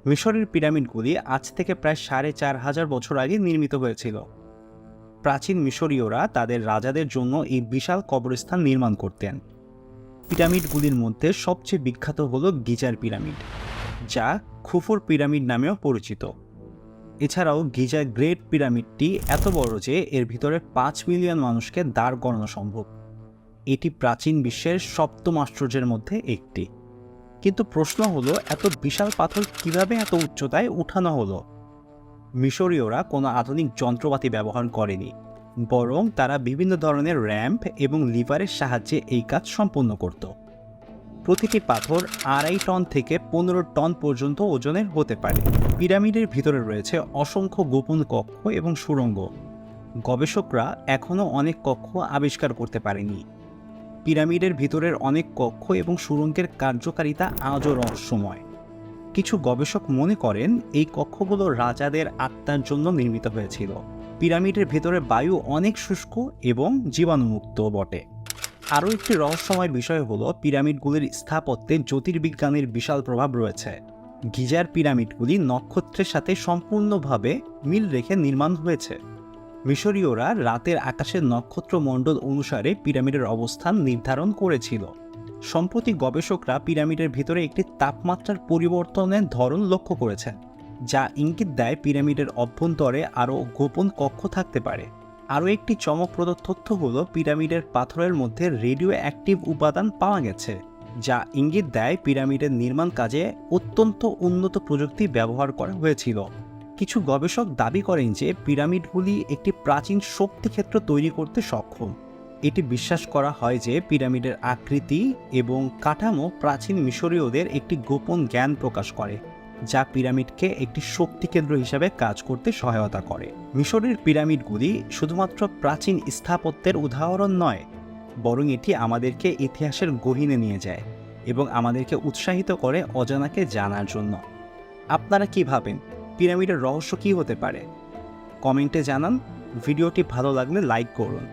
মিশরের পিরামিডগুলি আজ থেকে প্রায় ৪,৫০০ বছর আগে নির্মিত হয়েছিল। প্রাচীন মিশরীয়রা তাদের রাজাদের জন্য এই বিশাল কবরস্থান নির্মাণ করতেন। পিরামিডগুলির মধ্যে সবচেয়ে বিখ্যাত হল গিজার পিরামিড, যা খুফুর পিরামিড নামেও পরিচিত। এছাড়াও গিজার গ্রেট পিরামিডটি এত বড় যে এর ভিতরে ৫ মিলিয়ন মানুষকে দাঁড় করানো সম্ভব। এটি প্রাচীন বিশ্বের সপ্তম আশ্চর্যের মধ্যে একটি। কিন্তু প্রশ্ন হলো, এত বিশাল পাথর কিভাবে এত উচ্চতায় উঠানো হলো? মিশরীয়রা কোনো আধুনিক যন্ত্রপাতি ব্যবহার করেনি, বরং তারা বিভিন্ন ধরনের র্যাম্প এবং লিভারের সাহায্যে এই কাজ সম্পন্ন করত। প্রতিটি পাথর ২.৫ টন থেকে ১৫ টন পর্যন্ত ওজনের হতে পারে। পিরামিডের ভিতরে রয়েছে অসংখ্য গোপন কক্ষ এবং সুড়ঙ্গ। গবেষকরা এখনও অনেক কক্ষ আবিষ্কার করতে পারেনি। পিরামিডের ভিতরের অনেক কক্ষ এবং সুড়ঙ্গের কার্যকারিতা আজও রহস্যময়। কিছু গবেষক মনে করেন এই কক্ষগুলো রাজাদের আত্মার জন্য নির্মিত হয়েছিল। পিরামিডের ভেতরে বায়ু অনেক শুষ্ক এবং জীবাণুমুক্ত বটে। আরও একটি রহস্যময় বিষয় হলো, পিরামিডগুলির স্থাপত্যে জ্যোতির্বিজ্ঞানের বিশাল প্রভাব রয়েছে। গিজার পিরামিডগুলি নক্ষত্রের সাথে সম্পূর্ণভাবে মিল রেখে নির্মাণ হয়েছে। মিশরীয়রা রাতের আকাশের নক্ষত্রমণ্ডল অনুসারে পিরামিডের অবস্থান নির্ধারণ করেছিল। সম্প্রতি গবেষকরা পিরামিডের ভিতরে একটি তাপমাত্রার পরিবর্তনের ধরন লক্ষ্য করেছেন, যা ইঙ্গিত দেয় পিরামিডের অভ্যন্তরে আরও গোপন কক্ষ থাকতে পারে। আরও একটি চমকপ্রদ তথ্য হলো, পিরামিডের পাথরের মধ্যে রেডিও অ্যাক্টিভ উপাদান পাওয়া গেছে, যা ইঙ্গিত দেয় পিরামিডের নির্মাণ কাজে অত্যন্ত উন্নত প্রযুক্তি ব্যবহার করা হয়েছিল। কিছু গবেষক দাবি করেন যে পিরামিডগুলি একটি প্রাচীন শক্তিক্ষেত্র তৈরি করতে সক্ষম। এটি বিশ্বাস করা হয় যে পিরামিডের আকৃতি এবং কাঠামো প্রাচীন মিশরীয়দের একটি গোপন জ্ঞান প্রকাশ করে, যা পিরামিডকে একটি শক্তিকেন্দ্র হিসাবে কাজ করতে সহায়তা করে। মিশরের পিরামিডগুলি শুধুমাত্র প্রাচীন স্থাপত্যের উদাহরণ নয়, বরং এটি আমাদেরকে ইতিহাসের গহীনে নিয়ে যায় এবং আমাদেরকে উৎসাহিত করে অজানাকে জানার জন্য। আপনারা কি ভাবেন, পিরামিডের রহস্য কী হতে পারে? কমেন্টে জানান। ভিডিওটি ভালো লাগলে লাইক করুন।